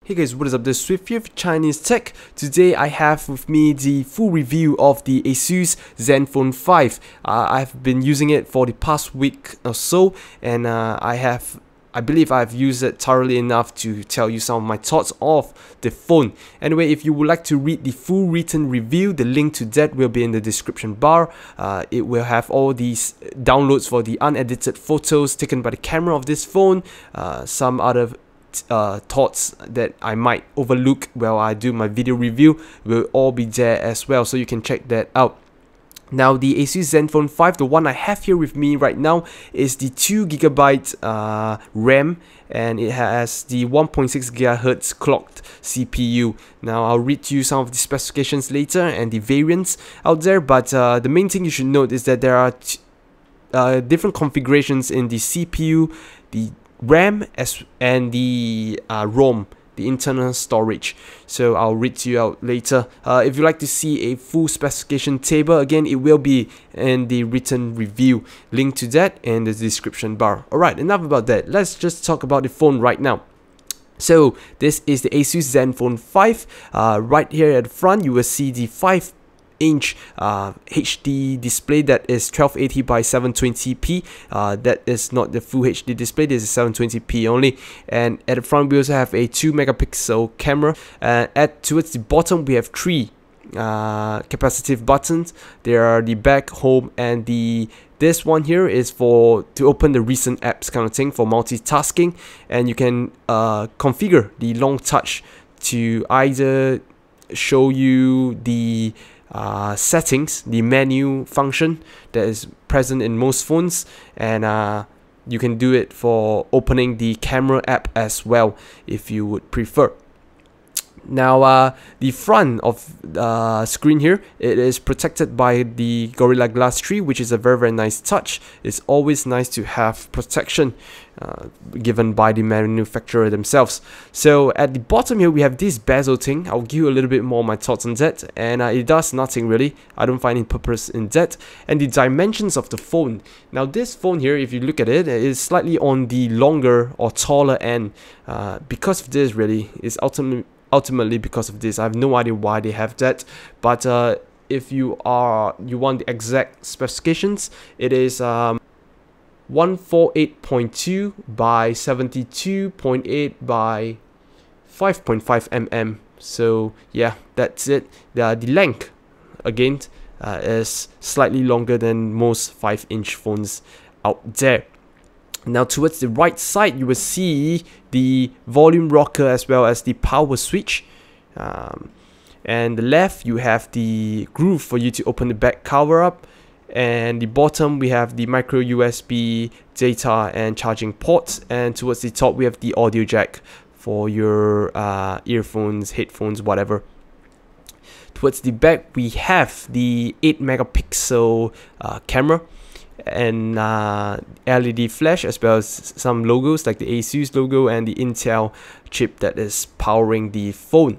Hey guys, what is up? This is Swift here for Chinese Tech. Today I have with me the full review of the ASUS Zenfone 5. I've been using it for the past week or so, and I believe I've used it thoroughly enough to tell you some of my thoughts of the phone. Anyway, if you would like to read the full written review, the link to that will be in the description bar. It will have all these downloads for the unedited photos taken by the camera of this phone, some other thoughts that I might overlook while I do my video review will all be there as well, so you can check that out. Now, the ASUS Zenfone 5, the one I have here with me right now, is the 2GB RAM, and it has the 1.6 GHz clocked CPU. Now, I'll read to you some of the specifications later and the variants out there, but the main thing you should note is that there are different configurations in the CPU, the RAM and the ROM, the internal storage. So I'll read to you out later. If you'd like to see a full specification table, again, it will be in the written review. Link to that in the description bar. Alright, enough about that. Let's just talk about the phone right now. So this is the ASUS Zenfone 5. Right here at the front, you will see the 5-inch HD display that is 1280 by 720p. That is not the full HD display, this is 720p only. And at the front we also have a 2-megapixel camera. Towards the bottom we have three capacitive buttons. There are the back, home, and this one here is to open the recent apps kind of thing, for multitasking. And you can configure the long touch to either show you the settings, the menu function that is present in most phones, and you can do it for opening the camera app as well if you would prefer. Now, the front of the screen here, it is protected by the Gorilla Glass 3, which is a very nice touch. It's always nice to have protection given by the manufacturer themselves. So at the bottom here we have this bezel thing. I'll give you a little bit more of my thoughts on that, and it does nothing really. I don't find any purpose in that. And the dimensions of the phone. Now this phone here, if you look at it, is slightly on the longer or taller end. Because of this, really, is ultimately because of this. I have no idea why they have that, but if you want the exact specifications, it is 148.2 by 72.8 by 5.5 mm. So yeah, that's it. The length again is slightly longer than most 5-inch phones out there. Now towards the right side you will see the volume rocker as well as the power switch, and the left you have the groove for you to open the back cover up, and the bottom we have the micro USB data and charging ports, and towards the top we have the audio jack for your earphones, headphones, whatever. Towards the back we have the 8-megapixel camera and LED flash, as well as some logos like the ASUS logo and the Intel chip that is powering the phone.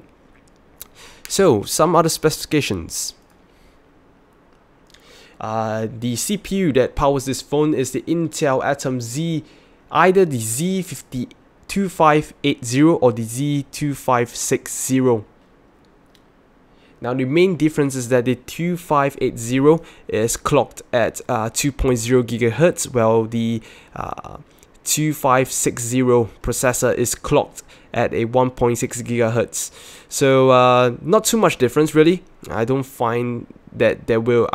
So some other specifications. The CPU that powers this phone is the Intel Atom Z, either the Z2580 or the Z2560. Now the main difference is that the 2580 is clocked at 2.0 GHz, while the 2560 processor is clocked at a 1.6 GHz. So not too much difference really. I don't think there will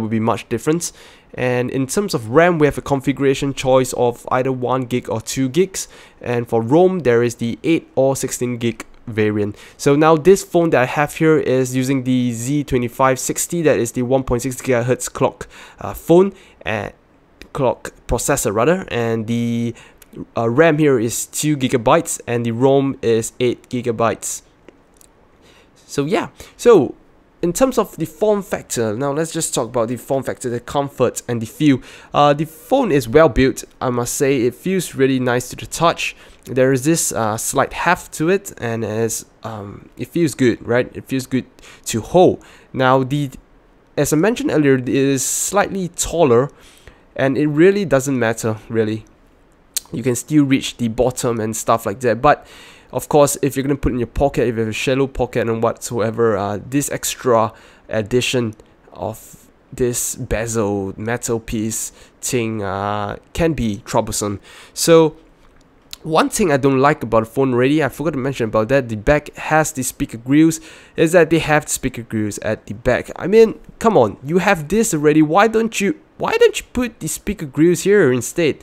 be much difference. And in terms of RAM, we have a configuration choice of either 1 gig or 2 gigs, and for ROM there is the 8 or 16 gig variant. So now this phone that I have here is using the Z2560, that is the 1.6 GHz clock phone and clock processor rather, and the RAM here is 2 GB and the ROM is 8 GB. So yeah, so in terms of the form factor, now let's just talk about the form factor, the comfort and the feel. The phone is well built, I must say. It feels really nice to the touch. There is this slight heft to it, and it feels good, right? It feels good to hold. Now, as I mentioned earlier, it is slightly taller, and it really doesn't matter, really. You can still reach the bottom and stuff like that. But Of course, if you're gonna put in your pocket, if you have a shallow pocket and whatsoever, this extra addition of this bezel metal piece thing can be troublesome. So one thing I don't like about the phone already, I forgot to mention about that, the back has the speaker grills, is that they have the speaker grills at the back. I mean, come on, you have this already, why don't you put the speaker grills here instead?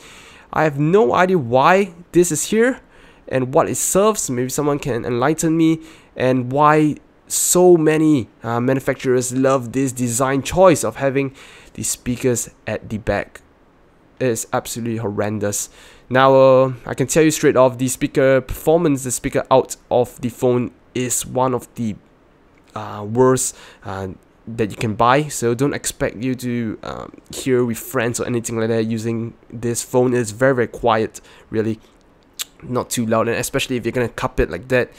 I have no idea why this is here and what it serves. Maybe someone can enlighten me, and why so many manufacturers love this design choice of having the speakers at the back. It is absolutely horrendous. Now, I can tell you straight off, the speaker performance, the speaker out of the phone is one of the worst that you can buy. So don't expect you to hear with friends or anything like that using this phone. It's very, very quiet, really, not too loud, and especially if you're gonna cup it like that,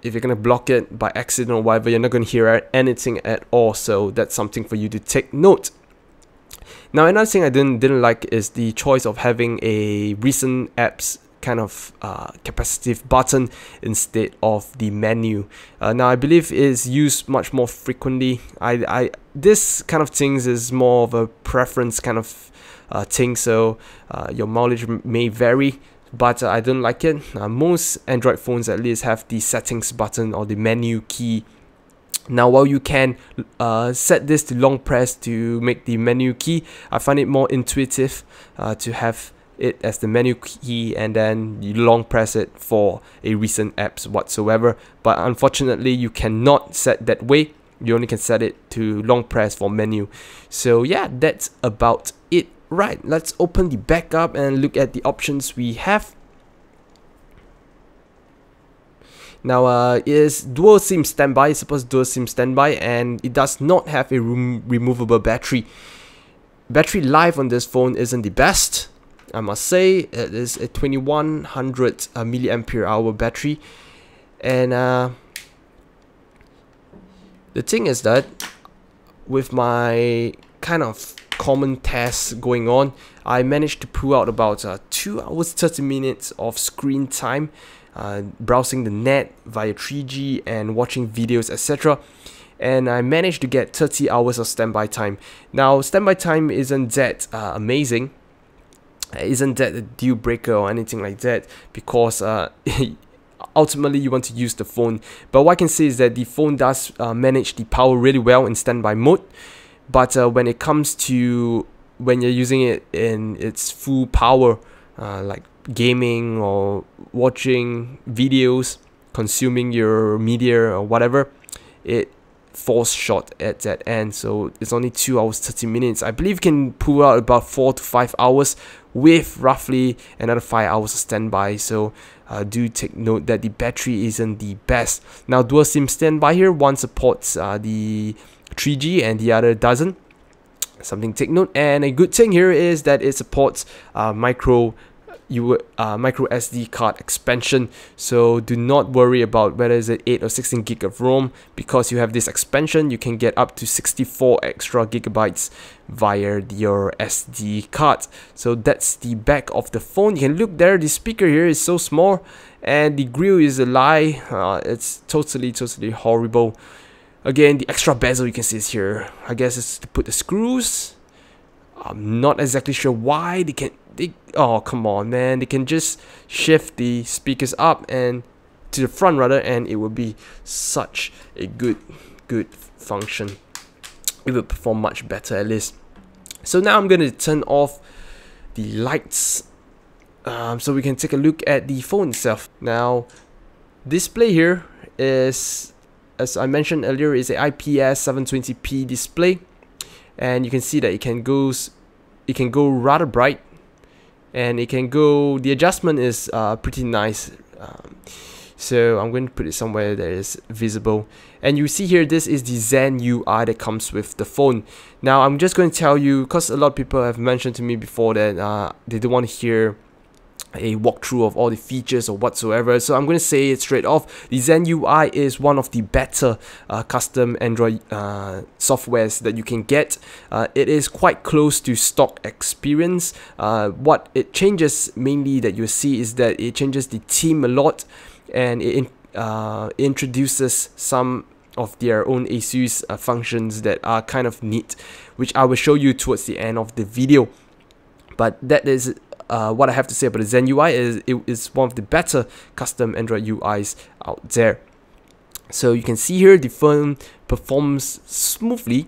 if you're gonna block it by accident or whatever, you're not gonna hear anything at all. So that's something for you to take note. Now, another thing I didn't like is the choice of having a recent apps kind of capacitive button instead of the menu. Now, I believe it is used much more frequently. This kind of things is more of a preference kind of thing, so your mileage may vary, but I don't like it. Most Android phones at least have the settings button or the menu key. Now, while you can set this to long press to make the menu key, I find it more intuitive to have it as the menu key and then you long press it for a recent apps whatsoever. But unfortunately, you cannot set that way. You only can set it to long press for menu. So yeah, that's about it. Right, let's open the back up and look at the options we have. Now, it is dual SIM standby. It's supposed to dual SIM standby, and it does not have a removable battery. Battery life on this phone isn't the best, I must say. It is a 2100 milliampere hour battery, and the thing is that with my kind of common tasks going on, I managed to pull out about 2 hours 30 minutes of screen time, browsing the net via 3G and watching videos, etc. And I managed to get 30 hours of standby time. Now, standby time isn't that amazing, isn't that a deal breaker or anything like that, because ultimately you want to use the phone. But what I can say is that the phone does manage the power really well in standby mode, but when it comes to when you're using it in its full power, like gaming or watching videos, consuming your media or whatever, it falls short at that end. So it's only 2 hours 30 minutes. I believe you can pull out about 4 to 5 hours with roughly another 5 hours of standby. So do take note that the battery isn't the best. Now, dual SIM standby here, one supports the 3G and the other doesn't. Something to take note. And a good thing here is that it supports micro SD card expansion. So do not worry about whether it's 8 or 16 gig of ROM, because you have this expansion, you can get up to 64 extra gigabytes via your SD card. So that's the back of the phone. You can look there, the speaker here is so small, and the grill is a lie. It's totally horrible. Again, the extra bezel you can see is here. I guess it's to put the screws. I'm not exactly sure why oh, come on, man. They can just shift the speakers up and to the front rather, and it would be such a good function. It would perform much better at least. So now I'm going to turn off the lights so we can take a look at the phone itself. Now, display here is, as I mentioned earlier, is a IPS 720p display, and you can see that it can go rather bright, and it can go, the adjustment is pretty nice. So I'm going to put it somewhere that is visible, and you see here, this is the Zen UI that comes with the phone. Now I'm just going to tell you, because a lot of people have mentioned to me before that they don't want to hear a walkthrough of all the features or whatsoever, so I'm going to say it straight off. The Zen UI is one of the better custom Android softwares that you can get. It is quite close to stock experience. What it changes mainly that you see is that it changes the theme a lot. and it introduces some of their own ASUS functions that are kind of neat, which I will show you towards the end of the video. But that is what I have to say about the Zen UI. It is one of the better custom Android UIs out there. So you can see here the phone performs smoothly.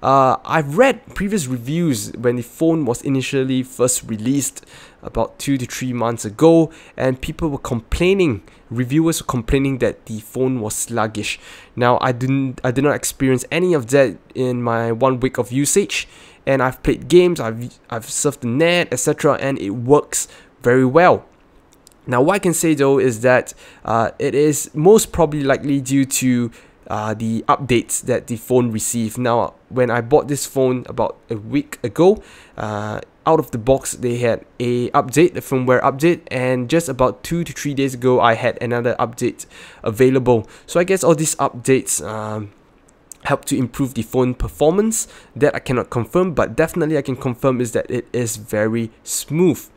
I've read previous reviews when the phone was initially first released about 2 to 3 months ago, and people were complaining, reviewers were complaining that the phone was sluggish. Now I did not experience any of that in my 1 week of usage, and I've played games, I've surfed the net, etc., and it works very well. Now what I can say though is that it is most probably likely due to the updates that the phone received. Now when I bought this phone about a week ago, out of the box they had a update, a firmware update, and just about 2 to 3 days ago I had another update available. So I guess all these updates help to improve the phone performance. That I cannot confirm, but definitely I can confirm is that it is very smooth.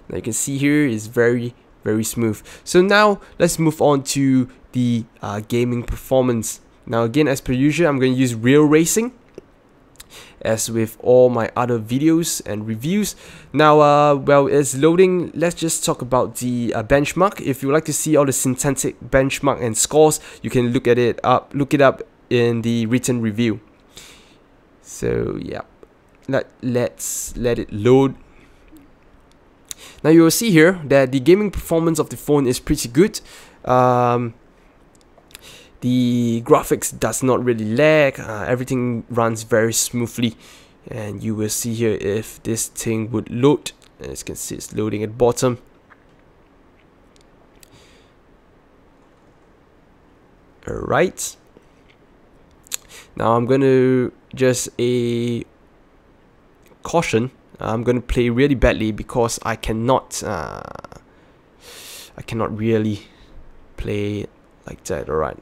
Now you can see here is very smooth. So now let's move on to the gaming performance. Now again, as per usual, I'm going to use real racing as with all my other videos and reviews. Now while it's loading, let's just talk about the benchmark. If you would like to see all the synthetic benchmark and scores, you can look it up in the written review. So yeah, let's let it load. Now you will see here that the gaming performance of the phone is pretty good. The graphics does not really lag, everything runs very smoothly, and you will see here if this thing would load. As you can see, it's loading at the bottom. Alright, now I'm going to just a caution. I'm going to play really badly because I cannot really play like that. Alright.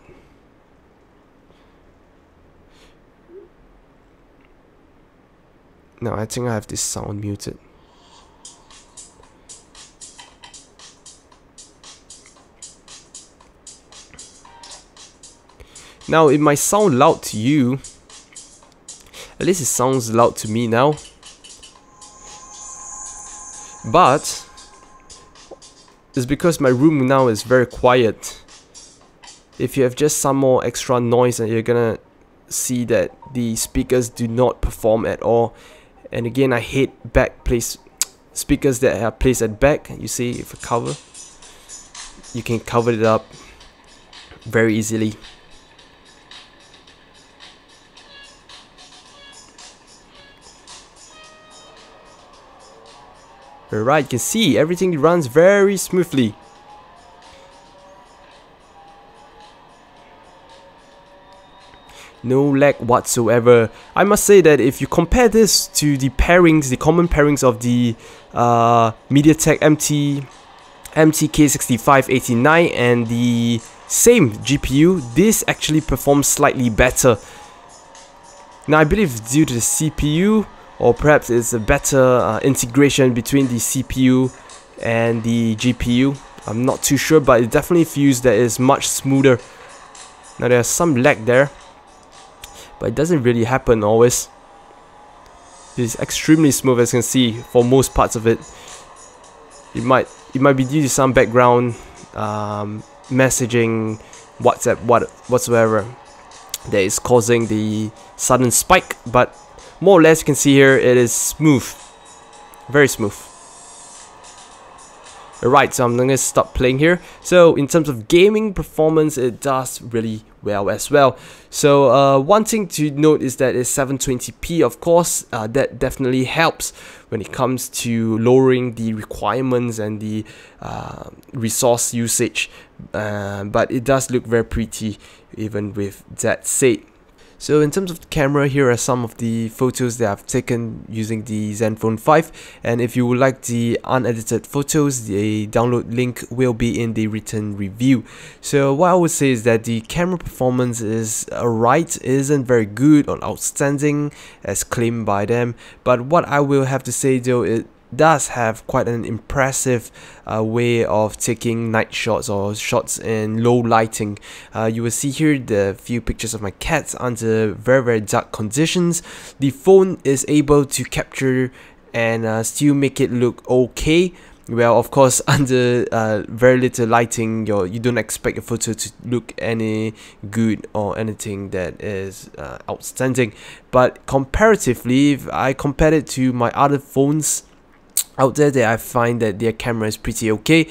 Now I think I have this sound muted. Now it might sound loud to you. At least it sounds loud to me now. But it's because my room now is very quiet. If you have just some more extra noise, and you're gonna see that the speakers do not perform at all. And again, I hate speakers that are placed at back. You see, if I cover, you can cover it up very easily. Alright, you can see everything runs very smoothly. No lag whatsoever. I must say that if you compare this to the pairings, the common pairings of the MediaTek MTK6589 and the same GPU, this actually performs slightly better. Now I believe it's due to the CPU, or perhaps it's a better integration between the CPU and the GPU. I'm not too sure, but it definitely feels that it's much smoother. Now there's some lag there, but it doesn't really happen always. It's extremely smooth, as you can see, for most parts of it. It might be due to some background messaging, WhatsApp, whatsoever, that is causing the sudden spike, but more or less you can see here it is smooth, very smooth. Alright, so I'm gonna stop playing here. So in terms of gaming performance, it does really well as well. So one thing to note is that it's 720p, of course. That definitely helps when it comes to lowering the requirements and the resource usage, but it does look very pretty even with that said. So in terms of the camera, here are some of the photos that I've taken using the Zenfone 5, and if you would like the unedited photos, the download link will be in the written review. So what I would say is that the camera performance is alright, isn't very good or outstanding as claimed by them, but what I will have to say though, does have quite an impressive way of taking night shots or shots in low lighting. You will see here the few pictures of my cats under very dark conditions. The phone is able to capture and still make it look okay. Well, of course, under very little lighting, you don't expect your photo to look any good or anything that is outstanding. But comparatively, if I compare it to my other phones out there that I find that their camera is pretty okay,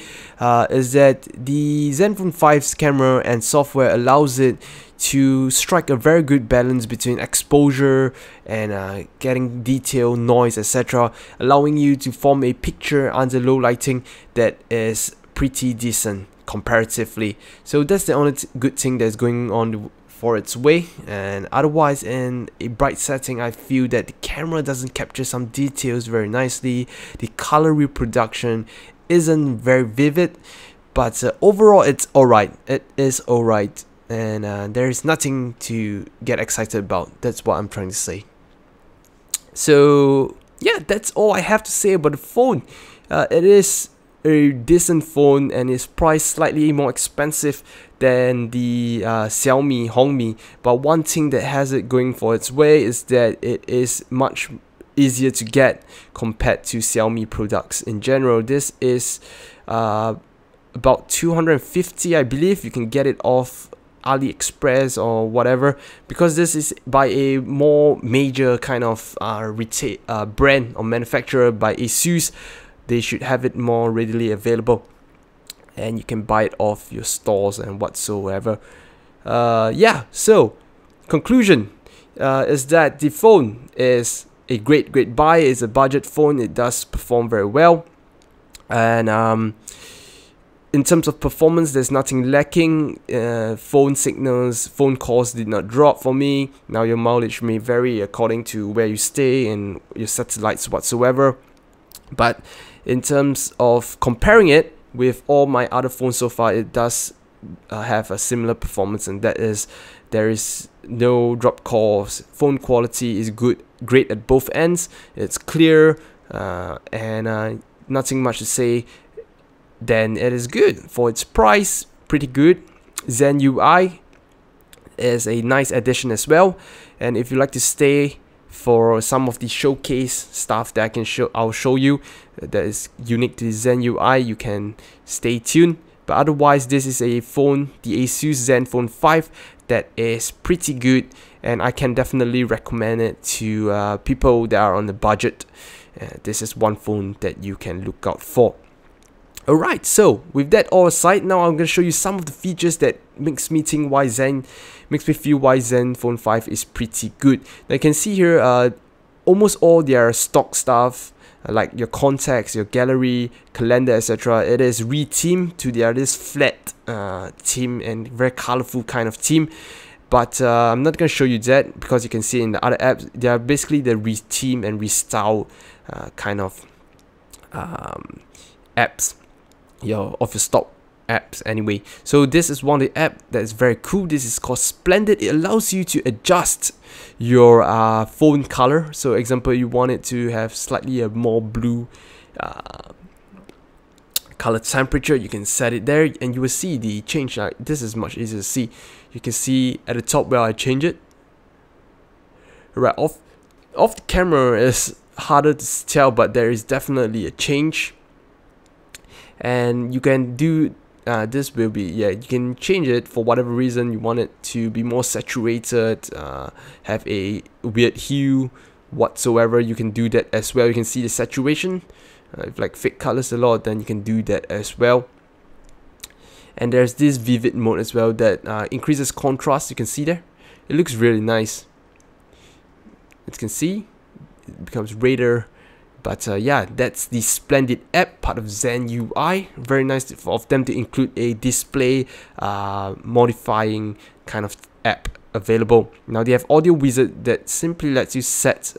is that the Zenfone 5's camera and software allows it to strike a very good balance between exposure and getting detail, noise, etc., allowing you to form a picture under low lighting that is pretty decent comparatively. So that's the only good thing that's going on for its way, and otherwise in a bright setting I feel that the camera doesn't capture some details very nicely. The color reproduction isn't very vivid, but overall it's alright. It is alright, and there is nothing to get excited about. That's what I'm trying to say. So yeah, that's all I have to say about the phone. It is a decent phone and is priced slightly more expensive than the Xiaomi Hongmi, but one thing that has it going for its way is that it is much easier to get compared to Xiaomi products in general. This is about 250, I believe. You can get it off AliExpress or whatever, because this is by a more major kind of retail brand or manufacturer by ASUS. They should have it more readily available, and you can buy it off your stores and whatsoever. Yeah, so conclusion is that the phone is a great buy. It's a budget phone. It does perform very well, and in terms of performance, there's nothing lacking. Phone signals, phone calls did not drop for me. Now your mileage may vary according to where you stay and your satellites whatsoever, but in terms of comparing it with all my other phones so far, it does have a similar performance, and that is there is no drop calls. Phone quality is great at both ends. It's clear, and nothing much to say. Then it is good for its price. Pretty good. Zen UI is a nice addition as well, and if you like to stay for some of the showcase stuff that I'll show you that is unique to the Zen UI, you can stay tuned. But otherwise, this is a phone, the ASUS Zenfone 5, that is pretty good, and I can definitely recommend it to people that are on the budget. This is one phone that you can look out for. Alright, so with that all aside, now I'm going to show you some of the features that makes me feel why Zenfone 5 is pretty good. Now you can see here almost all their stock stuff, like your contacts, your gallery, calendar, etc. It is rethemed to this flat theme and very colorful kind of theme. But I'm not going to show you that, because you can see in the other apps, they are basically the retheme and restyle kind of apps. Of your stock apps anyway. So this is one of the app that is very cool. This is called Splendid. It allows you to adjust your phone color. So example, you want it to have slightly a more blue color temperature, you can set it there and you will see the change. This is much easier to see. You can see at the top where I change it. Right, off the camera is harder to tell, but there is definitely a change. And you can do this will be, you can change it for whatever reason. You want it to be more saturated, have a weird hue whatsoever, you can do that as well. You can see the saturation. If like fade colors a lot, then you can do that as well. And there's this vivid mode as well that increases contrast. You can see there, it looks really nice. As you can see, it becomes redder. But yeah, that's the Splendid app, part of Zen UI. Very nice of them to include a display modifying kind of app available. Now they have audio wizard that simply lets you set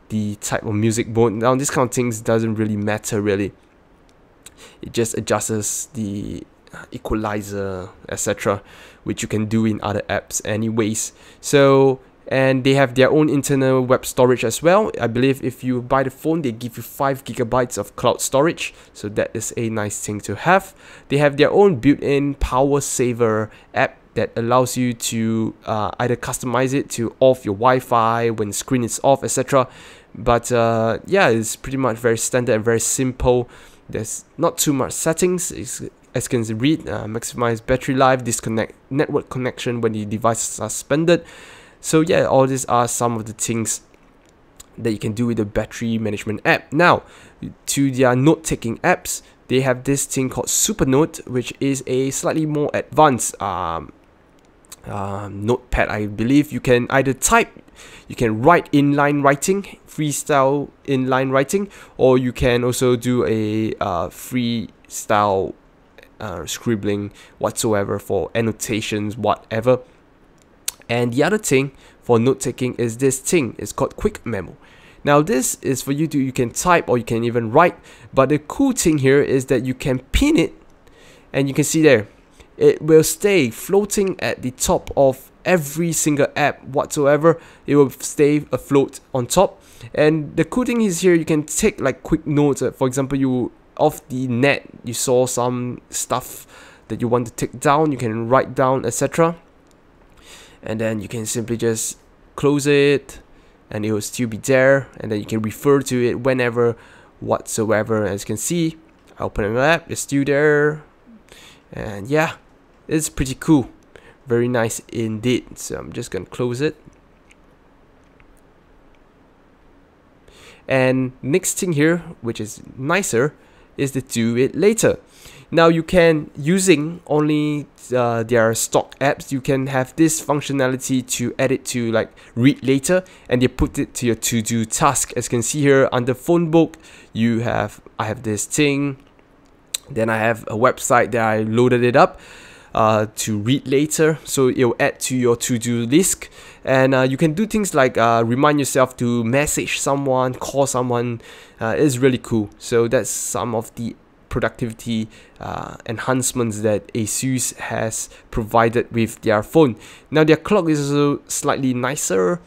the type of music mode. Now this kind of things doesn't really matter really. It just adjusts the equalizer, etc., which you can do in other apps anyways. So and they have their own internal web storage as well. I believe if you buy the phone, they give you 5 GB of cloud storage, so that is a nice thing to have. They have their own built-in power saver app that allows you to either customize it to off your Wi-Fi when the screen is off, etc. But yeah, it's pretty much very standard and very simple. There's not too much settings. As you can read, maximize battery life, disconnect network connection when the device is suspended. So yeah, all these are some of the things that you can do with the battery management app. Now, to their note-taking apps, they have this thing called Supernote, which is a slightly more advanced notepad. I believe you can either type, you can write inline writing, freestyle inline writing, or you can also do a freestyle scribbling whatsoever for annotations, whatever. And the other thing for note taking is this thing. It's called Quick Memo. Now this is for you to, you can type or you can even write, but the cool thing here is that you can pin it, and you can see there, it will stay floating at the top of every single app whatsoever. It will stay afloat on top. And the cool thing is here, you can take like quick notes. For example, you off the net, you saw some stuff that you want to take down, you can write down, etc. And then you can simply just close it, and it will still be there, and then you can refer to it whenever whatsoever. As you can see, I open an app, it's still there, and yeah, it's pretty cool, very nice indeed. So I'm just gonna close it. And next thing here, which is nicer, is the do it later. Now you can, using only their stock apps, you can have this functionality to edit to like read later, and they put it to your to-do task. As you can see here under phone book, I have this thing, then I have a website that I loaded it up to read later, so it will add to your to-do list. And you can do things like remind yourself to message someone, call someone. It's really cool. So that's some of the productivity enhancements that ASUS has provided with their phone. Now their clock is also slightly nicer.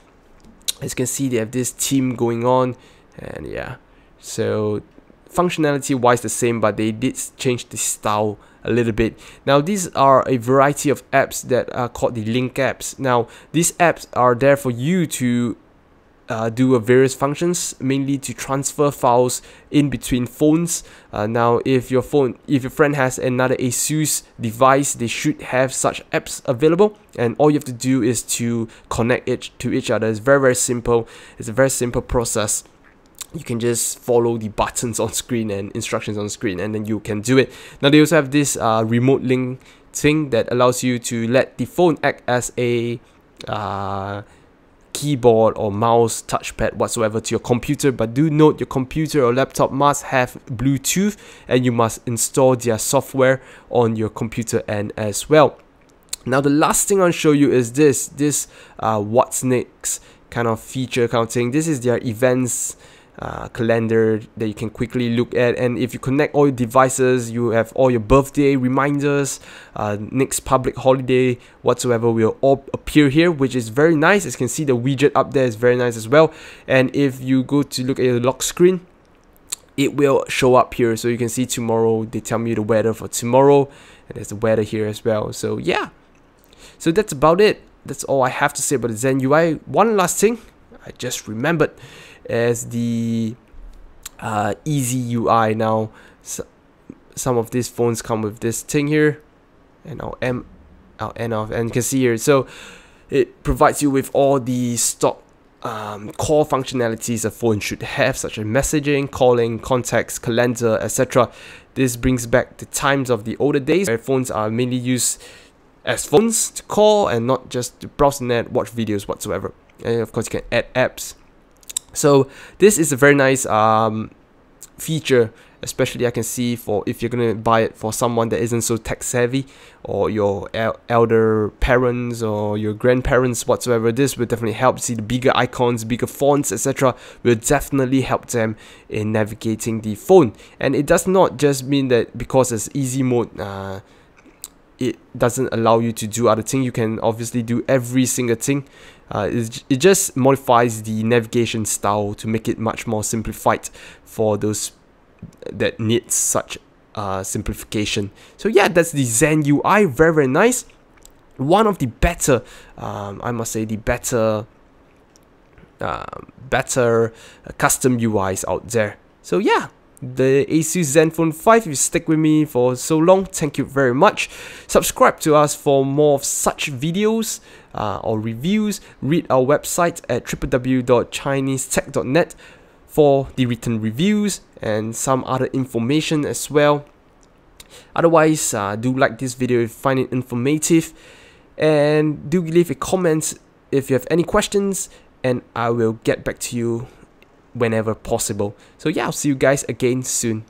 As you can see, they have this theme going on, and yeah, so functionality wise the same, but they did change the style a little bit. Now these are a variety of apps that are called the link apps. Now these apps are there for you to do various functions, mainly to transfer files in between phones. Now if your friend has another ASUS device, they should have such apps available, and all you have to do is to connect it to each other. It's very simple. It's a very simple process. You can just follow the buttons on screen and instructions on screen, and then you can do it. Now they also have this remote link thing that allows you to let the phone act as a keyboard or mouse, touchpad, whatsoever to your computer. But do note, your computer or laptop must have Bluetooth, and you must install their software on your computer end as well. Now the last thing I'll show you is this what's next kind of feature kind of thing. This is their events calendar that you can quickly look at, and if you connect all your devices, you have all your birthday reminders, next public holiday whatsoever will all appear here, which is very nice. As you can see, the widget up there is very nice as well. And if you go to look at your lock screen, it will show up here, so you can see tomorrow. They tell me the weather for tomorrow, and there's the weather here as well. So yeah, so that's about it. That's all I have to say about the Zen UI. One last thing I just remembered as the Easy UI. Now some of these phones come with this thing here, and I'll end off, and you can see here, so it provides you with all the stock core functionalities a phone should have, such as messaging, calling, contacts, calendar, etc. This brings back the times of the older days where phones are mainly used as phones to call and not just to browse the net, watch videos whatsoever. And of course you can add apps. So this is a very nice feature, especially I can see for if you're gonna buy it for someone that isn't so tech savvy, or your elder parents or your grandparents whatsoever. This will definitely help. See the bigger icons, bigger fonts, etc. will definitely help them in navigating the phone. And it does not just mean that because it's easy mode, it doesn't allow you to do other things. You can obviously do every single thing. It just modifies the navigation style to make it much more simplified for those that need such simplification. So yeah, that's the Zen UI. Very, very nice. One of the better, I must say, the better custom UIs out there. So yeah, the ASUS Zenfone 5. If you stick with me for so long, thank you very much. Subscribe to us for more of such videos or reviews. Read our website at www.chinesetech.net for the written reviews and some other information as well. Otherwise, do like this video if you find it informative, and do leave a comment if you have any questions, and I will get back to you whenever possible. So yeah, I'll see you guys again soon.